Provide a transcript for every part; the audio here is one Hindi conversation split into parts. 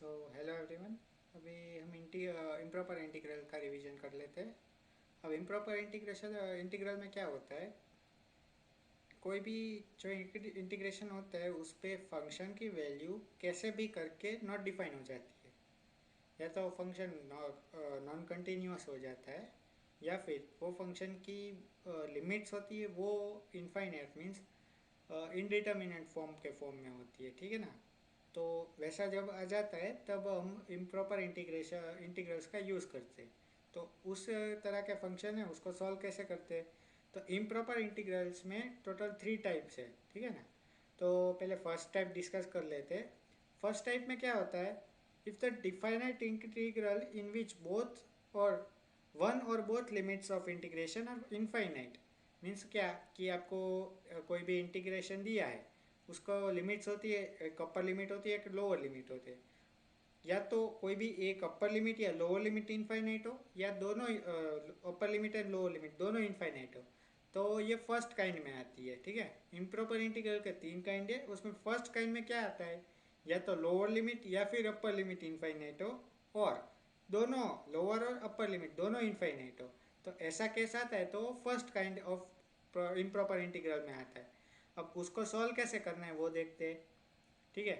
Hello everyone. अभी हम इम्प्रॉपर इंटीग्रल का रिवीजन कर लेते हैं। अब इम्प्रॉपर इंटीग्रेशन इंटीग्रल में क्या होता है, कोई भी जो इंटीग्रेशन होता है उस पे फंक्शन की वैल्यू कैसे भी करके नॉट डिफाइन हो जाती है। या तो फंक्शन नॉन कंटिन्यूअस हो जाता है, या फिर वो फंक्शन की लिमिट्स होती है वो इनफाइनाइट मीन्स इनडिटर्मिनेट फॉर्म के फॉर्म में होती है, ठीक है ना। तो वैसा जब आ जाता है तब हम इम्प्रॉपर इंटीग्रल्स का यूज़ करते हैं। तो उस तरह के फंक्शन है उसको सॉल्व कैसे करते हैं। तो इम्प्रॉपर इंटीग्रल्स में टोटल 3 टाइप्स है, ठीक है ना। तो पहले फर्स्ट टाइप डिस्कस कर लेते हैं। फर्स्ट टाइप में क्या होता है, if the definite integral in which both और वन और both limits of integration are infinite. Means क्या कि आपको कोई भी इंटीग्रेशन दिया है, उसको लिमिट्स होती है, एक अपर लिमिट होती है एक लोअर लिमिट होती है। या तो कोई भी एक अपर लिमिट या लोअर लिमिट इनफाइनाइट हो, या दोनों upper limit and lower limit दोनों इनफाइनाइट हो। तो ये फर्स्ट काइंड में आती है, ठीक है। इम्प्रॉपर इंटीग्रल के 3 काइंड है, उसमें फर्स्ट काइंड में क्या आता है, या तो लोअर लिमिट या फिर अपर लिमिट इनफाइनाइट हो, और दोनों लोअर और अपर लिमिट दोनों इनफाइनाइट हो। तो ऐसा केस आता है तो first kind of improper integral में आता है। अब उसको सॉल्व कैसे करना है वो देखते हैं, ठीक है।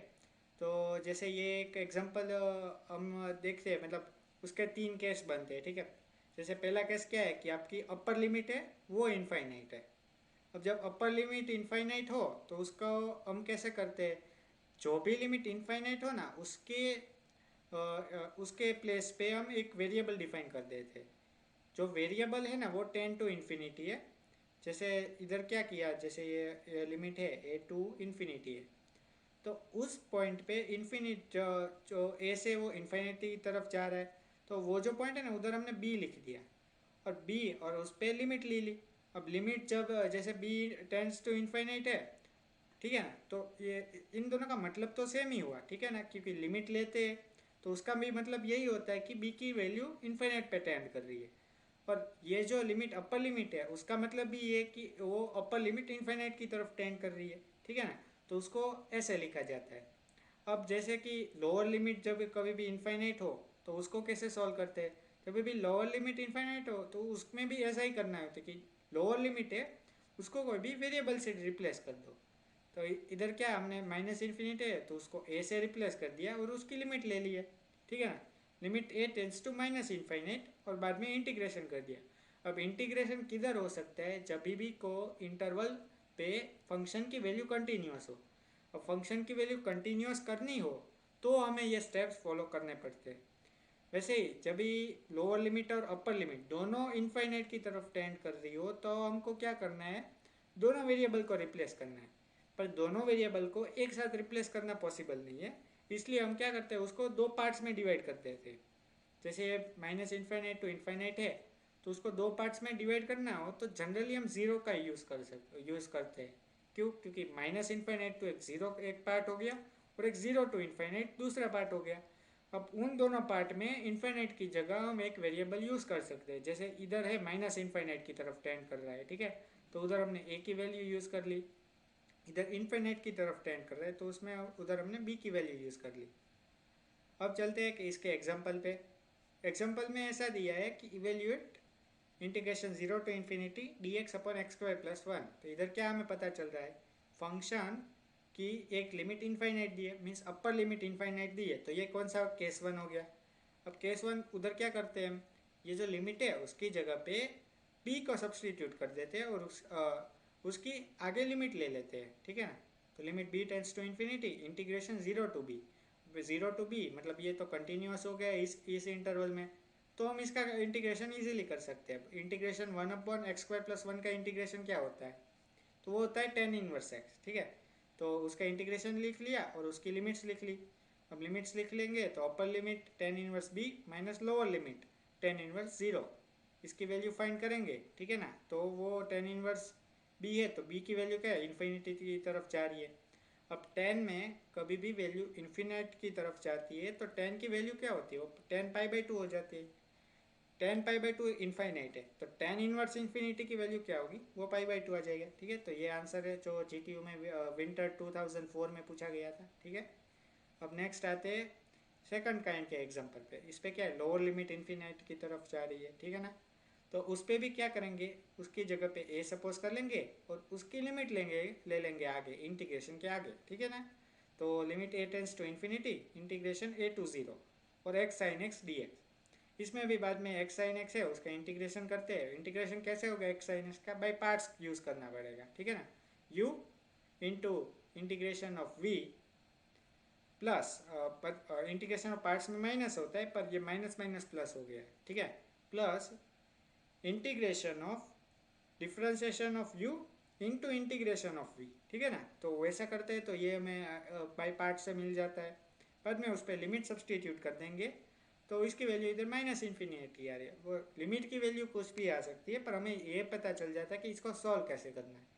तो जैसे ये एक एग्जांपल हम देखते हैं, मतलब उसके 3 केस बनते हैं, ठीक है। जैसे पहला केस क्या है कि आपकी अपर लिमिट है वो इनफाइनाइट है। अब जब अपर लिमिट इनफाइनाइट हो तो उसको हम कैसे करते हैं, जो भी लिमिट इनफाइनाइट हो ना उसके प्लेस पे हम एक वेरिएबल डिफाइन कर देते हैं। जो वेरिएबल है ना वो 10 to इन्फिनिटी है। जैसे इधर क्या किया, जैसे ये लिमिट है A to इन्फिनिटी है। तो उस पॉइंट पे इन्फिनिट जो ए से वो इन्फिनिटी की तरफ जा रहा है, तो वो जो पॉइंट है ना उधर हमने बी लिख दिया, और बी और उस पर लिमिट ले ली। अब लिमिट जब जैसे बी टेंड्स टू इन्फिनिट है, ठीक है ना, तो ये इन दोनों का मतलब तो सेम ही हुआ, ठीक है ना, क्योंकि लिमिट लेते हैं तो उसका भी मतलब यही होता है कि बी की वैल्यू इन्फिनिट पे टेंड कर रही है। और ये जो लिमिट अपर लिमिट है उसका मतलब भी ये कि वो अपर लिमिट इन्फिनिट की तरफ टेंड कर रही है, ठीक है ना। तो उसको ऐसे लिखा जाता है। अब जैसे कि लोअर लिमिट जब कभी भी इनफाइनाइट हो तो उसको कैसे सॉल्व करते हैं, जब भी लोअर लिमिट इनफाइनाइट हो तो उसमें भी ऐसा ही करना होता है कि लोअर लिमिट है उसको कोई भी वेरिएबल से रिप्लेस कर दो। तो इधर क्या हमने माइनस इन्फिनिट है तो उसको ए से रिप्लेस कर दिया और उसकी लिमिट ले ली है, ठीक है ना। Limit a tends to minus infinite और बाद में इंटीग्रेशन कर दिया। अब इंटीग्रेशन किधर हो सकता है, जब भी को इंटरवल पे फंक्शन की वैल्यू कंटिन्यूस हो। अब फंक्शन की वैल्यू कंटिन्यूस करनी हो तो हमें ये स्टेप्स फॉलो करने पड़ते हैं। वैसे ही जब भी लोअर लिमिट और अपर लिमिट दोनों इनफाइनाइट की तरफ टेंड कर रही हो तो हमको क्या करना है, दोनों वेरिएबल को रिप्लेस करना है। पर दोनों वेरिएबल को एक साथ रिप्लेस करना पॉसिबल नहीं है, इसलिए हम क्या करते हैं उसको 2 पार्ट्स में डिवाइड कर देते हैं। जैसे माइनस इन्फाइनाइट टू इन्फाइनाइट है तो उसको 2 पार्ट्स में डिवाइड करना हो तो जनरली हम जीरो का यूज़ करते हैं। क्यों, क्योंकि माइनस इन्फाइनाइट टू एक जीरो एक पार्ट हो गया और एक जीरो टू इन्फाइनाइट दूसरा पार्ट हो गया। अब उन दोनों पार्ट में इन्फाइनाइट की जगह हम एक वेरिएबल यूज़ कर सकते हैं। जैसे इधर है माइनस इन्फाइनाइट की तरफ टेंड कर रहा है, ठीक है, तो उधर हमने ए की वैल्यू यूज़ कर ली। इधर इन्फाइनाइट की तरफ टेंड कर रहा है तो उसमें उधर हमने बी की वैल्यू यूज़ कर ली। अब चलते हैं कि इसके एग्जाम्पल पे। एग्जाम्पल में ऐसा दिया है कि evaluate integration 0 to infinity D x upon x square plus 1। तो इधर क्या हमें पता चल रहा है, फंक्शन की एक लिमिट इन्फाइनाइट दी है, मीन्स अपर लिमिट इन्फाइनाइट दी है, तो ये कौन सा केस 1 हो गया। अब केस 1 उधर क्या करते हैं हम, ये जो लिमिट है उसकी जगह पे बी को सब्सटीट्यूट कर देते हैं और उसकी आगे लिमिट ले लेते हैं, ठीक है ना। तो limit b tends to infinity integration 0 to b। 0 to b मतलब ये तो कंटिन्यूस हो गया इस इंटरवल में, तो हम इसका इंटीग्रेशन इजीली कर सकते हैं। इंटीग्रेशन 1/x² + 1 का इंटीग्रेशन क्या होता है, तो वो होता है tan−1x, ठीक है। तो उसका इंटीग्रेशन लिख लिया और उसकी लिमिट्स लिख ली। अब लिमिट्स लिख लेंगे तो upper limit tan−1b minus lower limit tan−1 0, इसकी वैल्यू फाइंड करेंगे, ठीक है ना। तो वो tan−1b है तो b की वैल्यू क्या है, इन्फिनिटी की तरफ जा रही है। अब टेन में कभी भी वैल्यू इन्फिनिट की तरफ जाती है तो टेन की वैल्यू क्या होती है, वो tan π/2 हो जाती है। tan π/2 इन्फाइनाइट है तो tan−1 इन्फिनिटी की वैल्यू क्या होगी, वो π/2 आ जाएगा, ठीक है। तो ये आंसर है जो जीटीयू में विंटर 2004 में पूछा गया था, ठीक है। अब नेक्स्ट आते हैं सेकंड काइंड के एग्जांपल पे। इस पे क्या है, लोअर लिमिट इन्फिनाइट की तरफ जा रही है, ठीक है ना। तो उस पे भी क्या करेंगे, उसकी जगह पे ए सपोज कर लेंगे और उसकी लिमिट ले लेंगे आगे इंटीग्रेशन के आगे, ठीक है ना। तो limit a tends to infinity integration a to zero और x sine x d x. इसमें भी बाद में एक्स साइन एक्स है उसका इंटीग्रेशन करते हैं। इंटीग्रेशन कैसे होगा एक्स साइन एक्स का, बाई पार्ट्स यूज करना पड़ेगा, ठीक है ना। U into integration of v plus, integration of parts में माइनस होता है पर ये माइनस माइनस प्लस हो गया है, ठीक है। Plus integration of differentiation of u into integration of v, ठीक है ना। तो वैसा करते हैं तो ये हमें बाई पार्ट से मिल जाता है। बाद में उस पर लिमिट सब्सटीट्यूट कर देंगे तो इसकी वैल्यू इधर माइनस इन्फिनिटी आ रही है। वो लिमिट की वैल्यू कुछ भी आ सकती है पर हमें ये पता चल जाता है कि इसको सॉल्व कैसे करना है।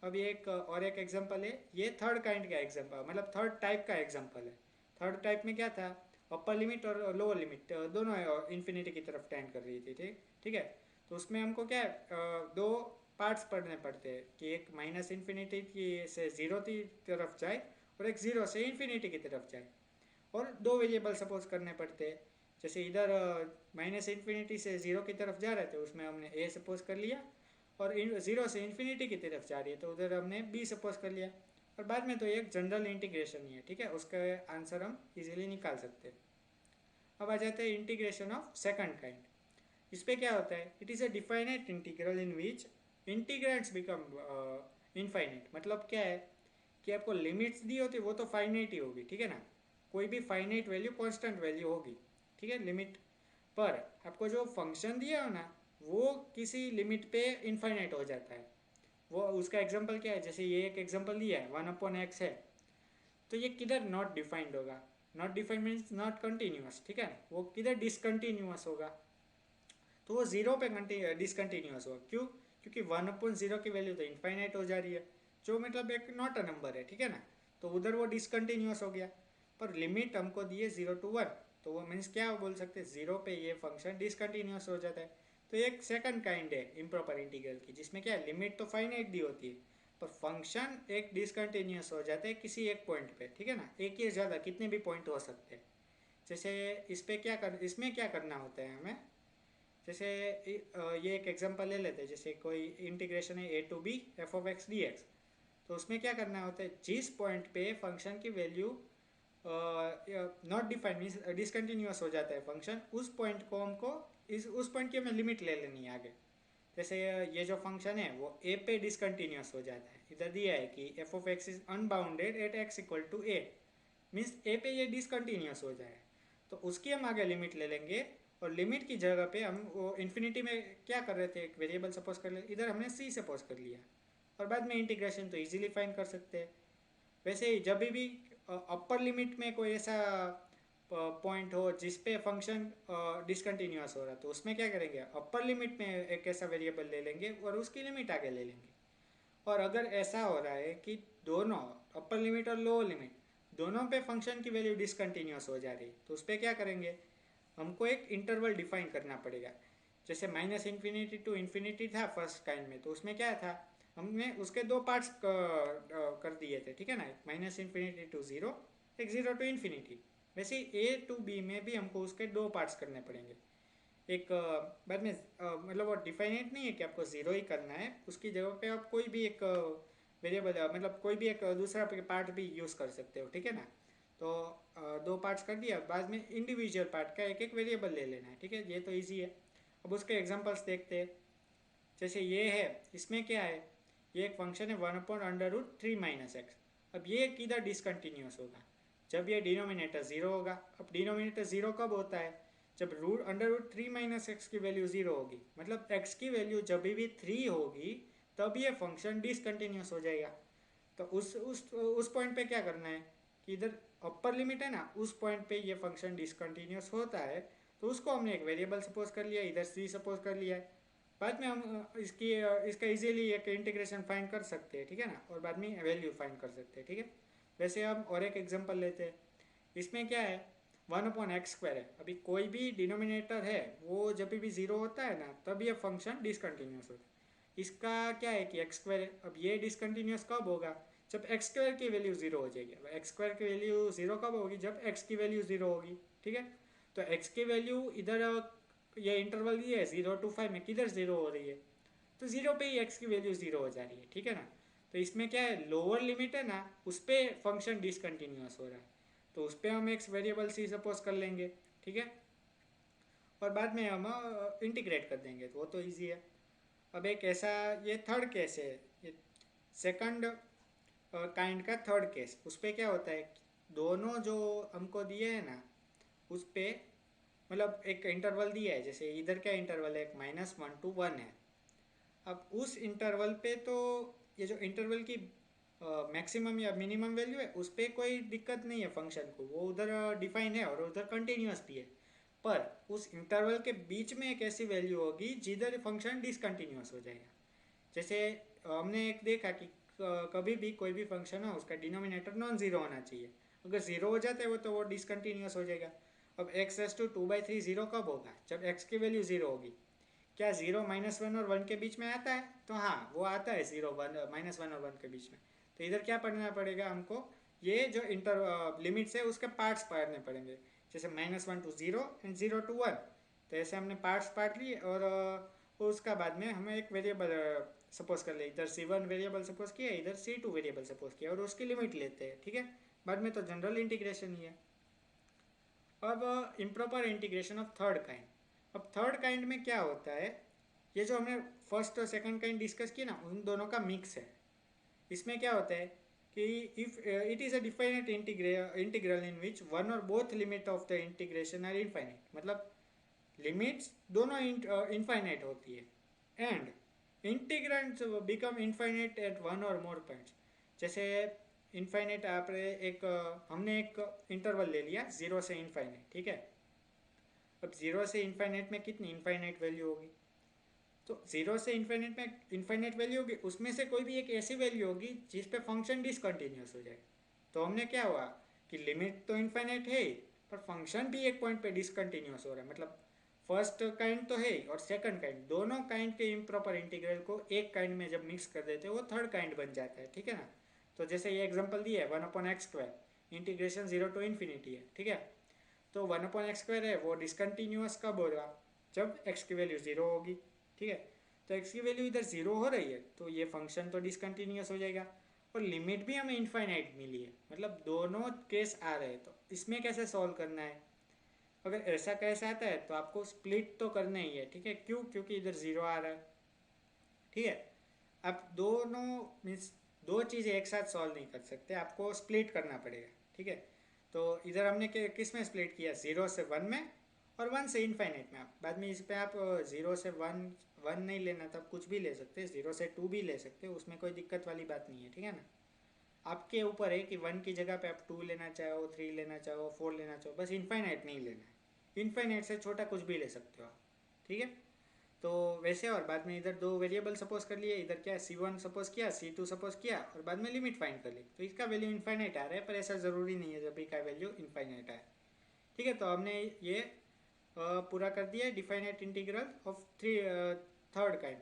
अब ये एक एग्जांपल है, ये थर्ड काइंड का एग्जांपल, मतलब थर्ड टाइप का एग्जांपल है। थर्ड टाइप में क्या था, अपर लिमिट और लोअर लिमिट दोनों इन्फिनिटी की तरफ टेंड कर रही थी, ठीक है। तो उसमें हमको क्या दो पार्ट्स पढ़ने पड़ते हैं कि एक माइनस इन्फिनिटी की से जीरो की तरफ जाए और एक जीरो से इन्फिनिटी की तरफ जाए, और दो वेरिएबल सपोज करने पड़ते हैं। जैसे इधर माइनस इन्फिनिटी से जीरो की तरफ जा रहे थे उसमें हमने ए सपोज कर लिया, और जीरो से इन्फिनिटी की तरफ जा रही है तो उधर हमने बी सपोज कर लिया। और बाद में तो एक जनरल इंटीग्रेशन ही है, ठीक है, उसका आंसर हम इजीली निकाल सकते हैं। अब आ जाते हैं इंटीग्रेशन ऑफ सेकंड काइंड। इस पर क्या होता है, it is a definite integral in which integrands become infinite. मतलब क्या है कि आपको लिमिट्स दी होती है वो तो फाइनाइट ही होगी, ठीक है ना। कोई भी फाइनाइट वैल्यू कांस्टेंट वैल्यू होगी, ठीक है, लिमिट पर आपको जो फंक्शन दिया हो ना वो किसी लिमिट पे इनफाइनाइट हो जाता है। वो उसका एग्जांपल क्या है, जैसे ये एक एग्जांपल दिया है 1/x है, तो ये किधर नॉट डिफाइंड होगा। Not defined means not continuous, ठीक है। वो किधर डिसकंटिन्यूस होगा, तो वो जीरो पे डिसकंटिन्यूस होगा। क्यों, क्योंकि 1/0 की वैल्यू तो इनफाइनाइट हो जा रही है, जो मतलब एक नॉट अ नंबर है, ठीक है ना। तो उधर वो डिसकंटिन्यूस हो गया। पर लिमिट हमको दी है 0 to 1, तो वो मीन्स क्या बोल सकते हैं, जीरो पे ये फंक्शन डिसकंटिन्यूस हो जाता है। तो एक सेकंड काइंड है इम्प्रॉपर इंटीग्रल की, जिसमें क्या है लिमिट तो फाइनाइट दी होती है पर फंक्शन एक डिसकंटिन्यूस हो जाता है किसी एक पॉइंट पे, ठीक है ना। एक या ज़्यादा कितने भी पॉइंट हो सकते हैं। जैसे इसमें क्या करना होता है हमें, जैसे ये एक एग्जांपल ले लेते हैं। जैसे कोई इंटीग्रेशन है a to b f(x) dx, तो उसमें क्या करना होता है, जिस पॉइंट पे फंक्शन की value not defined means discontinuous हो जाता है फंक्शन, उस पॉइंट को हमको उस पॉइंट की हमें लिमिट ले लेनी है आगे। जैसे ये जो फंक्शन है वो a पे डिसकंटिन्यूस हो जाता है, इधर दिया है कि f(x) is unbounded at x equal to a, means a पे ये डिसकंटिन्यूस हो जाए तो उसकी हम आगे लिमिट ले लेंगे। और लिमिट की जगह पे हम वो इन्फिनिटी में क्या कर रहे थे, एक वेरिएबल सपोज कर ले, इधर हमने c सपोज कर लिया और बाद में इंटीग्रेशन तो इजीली फाइंड कर सकते हैं। वैसे ही जब भी अपर लिमिट में कोई ऐसा पॉइंट हो जिस पे फंक्शन डिसकंटिन्यूस हो रहा तो उसमें क्या करेंगे, अपर लिमिट में एक ऐसा वेरिएबल ले लेंगे और उसकी लिमिट आगे ले लेंगे। और अगर ऐसा हो रहा है कि दोनों अपर लिमिट और लोअर लिमिट दोनों पे फंक्शन की वैल्यू डिसकंटिन्यूस हो जा रही तो उस पर क्या करेंगे, हमको एक इंटरवल डिफाइन करना पड़ेगा। जैसे माइनस इन्फिनिटी टू इन्फिनिटी था फर्स्ट काइंड में, तो उसमें क्या था, हमने उसके दो पार्ट्स कर दिए थे, ठीक है ना, माइनस इन्फिनिटी टू जीरो, एक जीरो टू इन्फिनिटी। वैसे ए टू बी में भी हमको उसके दो पार्ट्स करने पड़ेंगे। एक बाद में मतलब वो डिफाइनेट नहीं है कि आपको ज़ीरो ही करना है, उसकी जगह पे आप कोई भी एक वेरिएबल मतलब कोई भी एक दूसरा पार्ट भी यूज़ कर सकते हो, ठीक है ना। तो दो पार्ट्स कर दिया, बाद में इंडिविजुअल पार्ट का एक एक वेरिएबल ले लेना है, ठीक है, ये तो ईजी है। अब उसके एग्जांपल्स देखते हैं। जैसे ये है, इसमें क्या है, ये एक फंक्शन है 1/√3 - x। अब ये किधर डिसकंटिन्यूस होगा, जब ये डिनोमिनेटर ज़ीरो होगा। अब डिनोमिनेटर ज़ीरो कब होता है, जब √3 - x की वैल्यू ज़ीरो होगी, मतलब x की वैल्यू जब भी 3 होगी तब ये फंक्शन डिसकंटिन्यूस हो जाएगा। तो उस पॉइंट पे क्या करना है कि इधर अपर लिमिट है ना, उस पॉइंट पे ये फंक्शन डिसकंटिन्यूस होता है तो उसको हमने एक वेरिएबल सपोज कर लिया, इधर c सपोज कर लिया है। बाद में हम इसका इजीली एक इंटीग्रेशन फाइंड कर सकते हैं, ठीक है ना, और बाद में वैल्यू फाइंड कर सकते हैं, ठीक है। वैसे हम और एक एग्जांपल लेते हैं। इसमें क्या है, 1/x² है। अभी कोई भी डिनोमिनेटर है वो जब भी ज़ीरो होता है ना तब ये फंक्शन डिसकंटिन्यूस होता है। इसका क्या है कि x² है। अब ये डिसकंटिन्यूस कब होगा, जब एक्स स्क्वायर की वैल्यू जीरो हो जाएगी। एक्स स्क्वायर की वैल्यू जीरो कब होगी? जब एक्स की वैल्यू जीरो होगी। ठीक है, तो एक्स की वैल्यू इधर ये इंटरवल ये है 0 to 5 में किधर जीरो हो रही है? तो जीरो पे ही एक्स की वैल्यू जीरो हो जा रही है। ठीक है ना, तो इसमें क्या है, लोअर लिमिट है ना, उस पर फंक्शन डिसकंटिन्यूअस हो रहा है, तो उस पर हम एक्स वेरिएबल सी सपोज कर लेंगे। ठीक है, और बाद में हम इंटीग्रेट कर देंगे, तो वो तो ईजी है। अब एक ऐसा, ये थर्ड केस है, ये सेकंड काइंड का थर्ड केस। उस पर क्या होता है, दोनों जो हमको दिए हैं ना, उस पर मतलब एक इंटरवल दिया है, जैसे इधर क्या इंटरवल है, एक -1 to 1 है। अब उस इंटरवल पे तो ये जो इंटरवल की मैक्सिमम या मिनिमम वैल्यू है, उस पर कोई दिक्कत नहीं है फंक्शन को, वो उधर डिफाइन है और उधर कंटिन्यूस भी है। पर उस इंटरवल के बीच में एक ऐसी वैल्यू होगी जिधर फंक्शन डिसकंटिन्यूस हो जाएगा। जैसे हमने एक देखा कि कभी भी कोई भी फंक्शन हो, उसका डिनोमिनेटर नॉन ज़ीरो होना चाहिए। अगर ज़ीरो हो जाता है वो, तो वो डिसकंटिन्यूस हो जाएगा। अब x⁻² ज़ीरो कब होगा? जब x की वैल्यू ज़ीरो होगी। क्या ज़ीरो -1 और 1 के बीच में आता है? तो हाँ, वो आता है, ज़ीरो -1 और 1 के बीच में। तो इधर क्या पढ़ना पड़ेगा हमको, ये जो लिमिट्स है उसके पार्ट्स पढ़ने पड़ेंगे। जैसे -1 to 0 एंड 0 to 1, तो ऐसे हमने पार्ट्स पढ़ लिए। और उसका बाद में हमें एक वेरिएबल सपोज कर ले, इधर C1 वेरिएबल सपोज किया, इधर C2 वेरिएबल सपोज किया, और उसकी लिमिट लेते हैं। ठीक है, बाद में तो जनरल इंटीग्रेशन ही है। अब improper integration of third kind. अब थर्ड काइंड में क्या होता है, ये जो हमने फर्स्ट और सेकंड काइंड डिस्कस किया ना, उन दोनों का मिक्स है। इसमें क्या होता है कि if it is a definite integral in which one और both limit of the integration are infinite, मतलब लिमिट्स दोनों इनफाइनाइट होती है, and integrands become infinite at one और मोर पॉइंट्स। जैसे इनफाइनाइट आप एक हमने एक इंटरवल ले लिया 0 से इनफाइनाइट। ठीक है, अब 0 से इनफाइनाइट में कितनी इनफाइनाइट वैल्यू होगी? तो 0 से इनफाइनाइट में इनफाइनाइट वैल्यू होगी, उसमें से कोई भी एक ऐसी वैल्यू होगी जिस पे फंक्शन डिसकंटिन्यूस हो जाए। तो हमने क्या हुआ कि लिमिट तो इनफाइनाइट है ही, पर फंक्शन भी एक पॉइंट पे डिसकंटिन्यूस हो रहा है। मतलब फर्स्ट काइंड तो है ही और सेकंड काइंड, दोनों काइंड के इम्प्रॉपर इंटीग्रल को एक काइंड में जब मिक्स कर देते हैं, वो थर्ड काइंड बन जाता है। ठीक है ना, तो जैसे ये एग्जांपल दिया है 1/x² इंटीग्रेशन 0 to इन्फिनिटी है। ठीक है, तो 1/x² है, वो डिसकंटिन्यूअस कब होगा? जब x की वैल्यू ज़ीरो होगी। ठीक है, तो x की वैल्यू इधर ज़ीरो हो रही है, तो ये फंक्शन तो डिसकंटिन्यूअस हो जाएगा। और लिमिट भी हमें इनफाइनाइट मिली है, मतलब दोनों केस आ रहे हैं। तो इसमें कैसे सॉल्व करना है? अगर ऐसा केस आता है तो आपको स्प्लिट तो करना ही है। ठीक है, क्यों? क्योंकि इधर ज़ीरो आ रहा है। ठीक है, आप दोनों मीन्स दो चीज़ें एक साथ सॉल्व नहीं कर सकते, आपको स्प्लिट करना पड़ेगा। ठीक है, तो इधर हमने किस में स्प्लिट किया? 0 से 1 में और 1 से इनफाइनाइट में। आप बाद में इस पर आप 0 से 1 नहीं लेना, तब कुछ भी ले सकते हैं, 0 से 2 भी ले सकते हो, उसमें कोई दिक्कत वाली बात नहीं है। ठीक है ना, आपके ऊपर है कि 1 की जगह पे आप 2 लेना चाहो, 3 लेना चाहो, 4 लेना चाहो, बस इनफाइनाइट नहीं लेना है। इनफाइनाइट से छोटा कुछ भी ले सकते हो आप। ठीक है, तो वैसे, और बाद में इधर दो वेरिएबल सपोज कर लिए, इधर क्या C1 सपोज किया, C2 सपोज किया, और बाद में लिमिट फाइंड कर ली। तो इसका वैल्यू इनफाइनाइट आ रहा है, पर ऐसा ज़रूरी नहीं है जब का वैल्यू इनफाइनाइट आए। ठीक है, तो हमने ये पूरा कर दिया definite integral of third kind.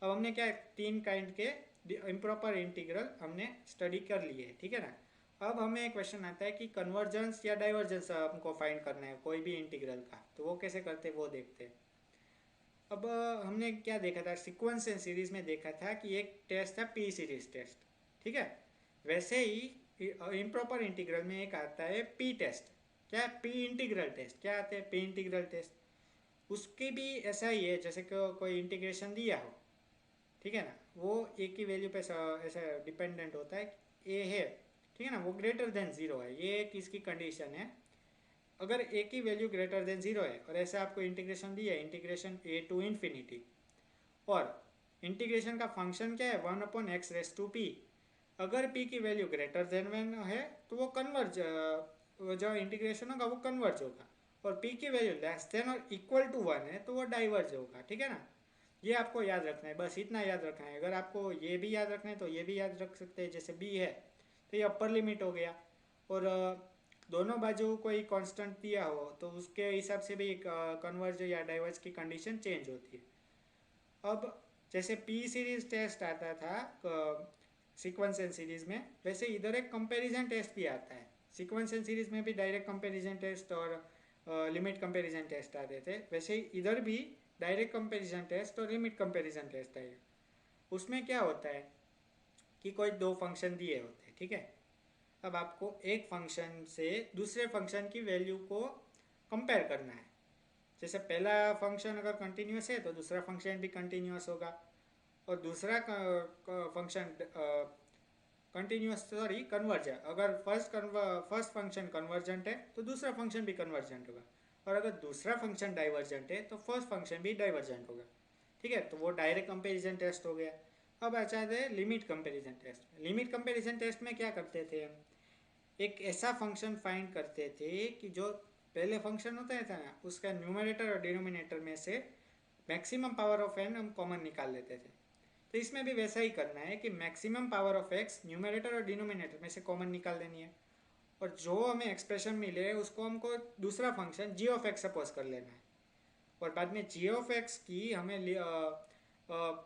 अब हमने क्या, तीन काइंड के इम्प्रॉपर इंटीग्रल हमने स्टडी कर लिए है। ठीक है ना, अब हमें एक क्वेश्चन आता है कि कन्वर्जेंस या डाइवर्जेंस हमको फाइंड करना है कोई भी इंटीग्रल का, तो वो कैसे करते हैं वो देखते हैं। अब हमने क्या देखा था, सीक्वेंस एंड सीरीज में देखा था कि एक टेस्ट था पी सीरीज टेस्ट। ठीक है, वैसे ही इम्प्रॉपर इंटीग्रल में एक आता है पी टेस्ट। क्या? P integral test. क्या आते हैं? P integral test. उसके भी ऐसा ही है, जैसे कि कोई इंटीग्रेशन दिया हो। ठीक है ना, वो ए की वैल्यू पे ऐसा डिपेंडेंट होता है, ए है। ठीक है ना, वो ग्रेटर देन ज़ीरो है, ये एक इसकी कंडीशन है। अगर ए की वैल्यू ग्रेटर देन ज़ीरो है और ऐसे आपको इंटीग्रेशन दिया है, इंटीग्रेशन ए टू इन्फिनिटी, और इंटीग्रेशन का फंक्शन क्या है, 1/x⁻⁻p। अगर p की वैल्यू ग्रेटर देन 1 है तो वो कन्वर्ज, जो इंटीग्रेशन होगा वो कन्वर्ज होगा, और p की वैल्यू लेस देन और इक्वल टू 1 है तो वो डाइवर्ज होगा। ठीक है ना, ये आपको याद रखना है, बस इतना याद रखना है। अगर आपको ये भी याद रखना है तो ये भी याद रख सकते हैं, जैसे b है तो ये अपर लिमिट हो गया, और दोनों बाजू कोई कांस्टेंट दिया हो तो उसके हिसाब से भी कन्वर्ज या डाइवर्ज की कंडीशन चेंज होती है। अब जैसे पी सीरीज टेस्ट आता था सीक्वेंस एंड सीरीज में, वैसे इधर एक कंपैरिजन टेस्ट भी आता है। सीक्वेंस एंड सीरीज में भी डायरेक्ट कंपैरिजन टेस्ट और लिमिट कंपैरिजन टेस्ट आते थे, वैसे ही इधर भी डायरेक्ट कंपैरिजन टेस्ट और लिमिट कंपैरिजन टेस्ट आएगा। उसमें क्या होता है कि कोई दो फंक्शन दिए होते हैं, ठीक है। अब आपको एक फंक्शन से दूसरे फंक्शन की वैल्यू को कंपेयर करना है। जैसे पहला फंक्शन अगर कंटिन्यूस है तो दूसरा फंक्शन भी कंटिन्यूस होगा, और दूसरा फंक्शन कंटिन्यूस सॉरी कन्वर्जेंट, अगर फर्स्ट फंक्शन कन्वर्जेंट है तो दूसरा फंक्शन भी कन्वर्जेंट होगा, और अगर दूसरा फंक्शन डाइवर्जेंट है तो फर्स्ट फंक्शन भी डाइवर्जेंट होगा, ठीक है। तो वो डायरेक्ट कंपैरिजन टेस्ट हो गया। अब आ जाते हैं limit comparison test. Limit comparison test में क्या करते थे हम, एक ऐसा फंक्शन फाइंड करते थे कि जो पहले फंक्शन होता था ना, उसका न्यूमरेटर और डिनोमिनेटर में से मैक्सिमम पावर ऑफ एन हम कॉमन निकाल लेते थे। तो इसमें भी वैसा ही करना है कि maximum power of x numerator और डिनोमिनेटर में से कॉमन निकाल देनी है, और जो हमें एक्सप्रेशन मिले उसको हमको दूसरा function g of x suppose कर लेना है, और बाद में जी ऑफ एक्स की हमें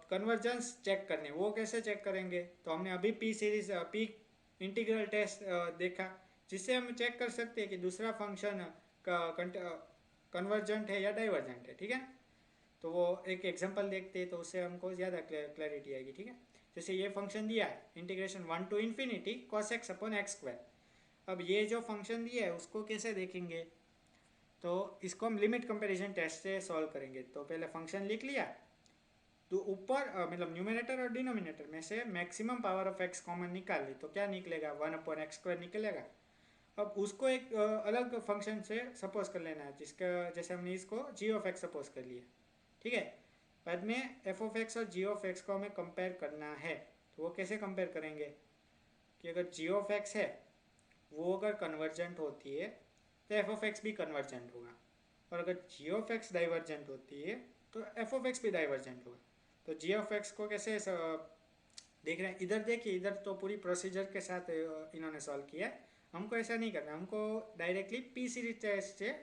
कन्वर्जेंस चेक करने। वो कैसे चेक करेंगे, तो हमने अभी पी इंटीग्रल टेस्ट देखा, जिससे हम चेक कर सकते हैं कि दूसरा फंक्शन कन्वर्जेंट है या डाइवर्जेंट है, ठीक है। तो वो एक एग्जांपल देखते हैं तो उससे हमको ज़्यादा क्लैरिटी आएगी, ठीक है। जैसे ये फंक्शन दिया है integration 1 to infinity cos x upon x square. अब ये जो फंक्शन दिया है उसको कैसे देखेंगे, तो इसको हम लिमिट कंपैरिजन टेस्ट से सॉल्व करेंगे। तो पहले फंक्शन लिख लिया, तो ऊपर मतलब न्यूमरेटर और डिनोमिनेटर में से maximum power of x common निकाल ली तो क्या निकलेगा, 1 अपॉन एक्स स्क्वायर निकलेगा। अब उसको एक अलग फंक्शन से सपोज कर लेना है, जिसका जैसे हमने इसको जी ऑफ एक्स सपोज कर लिया, ठीक है। बाद में एफ ऑफ एक्स और जी ऑफ एक्स को हमें कंपेयर करना है। तो वो कैसे कंपेयर करेंगे कि अगर जी ऑफ एक्स है वो अगर कन्वर्जेंट होती है तो एफ ऑफ एक्स भी कन्वर्जेंट होगा, और अगर जी ऑफ एक्स डाइवर्जेंट होती है तो एफ ऑफ एक्स भी डाइवर्जेंट होगा। तो जी ऑफ एक्स को कैसे देख रहे हैं, इधर देखिए, इधर तो पूरी प्रोसीजर के साथ इन्होंने सॉल्व किया है। हमको ऐसा नहीं करना, हमको डायरेक्टली पी सीरीज टेस्ट से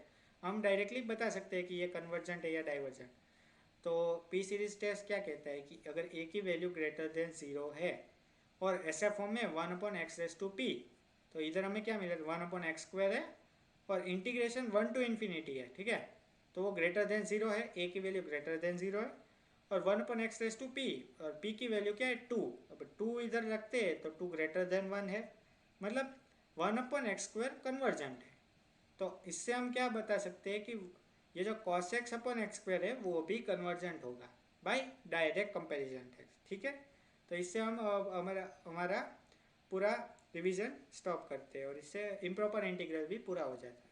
हम डायरेक्टली बता सकते हैं कि ये कन्वर्जेंट है या डाइवर्जेंट। तो पी सीरीज टेस्ट क्या कहता है कि अगर ए की वैल्यू ग्रेटर देन 0 है और ऐसा फॉर्म में 1 upon x raise to p, तो इधर हमें क्या मिलेगा, 1 अपॉन एक्स स्क्वायर है और इंटीग्रेशन 1 to infinity है, ठीक है। तो वो ग्रेटर देन 0 है, ए की वैल्यू ग्रेटर देन 0 है, और 1 upon x raise to p, और पी की वैल्यू क्या है 2। अब 2 इधर रखते हैं तो 2 ग्रेटर देन 1 है, मतलब 1 अपॉन एक्स स्क्वायर कन्वर्जेंट है। तो इससे हम क्या बता सकते हैं कि ये जो cos x upon x square है वो भी कन्वर्जेंट होगा बाय डायरेक्ट कंपैरिजन टेस्ट, ठीक है। तो इससे हम हमारा पूरा रिवीजन स्टॉप करते हैं और इससे इम्प्रॉपर इंटीग्रल भी पूरा हो जाता है।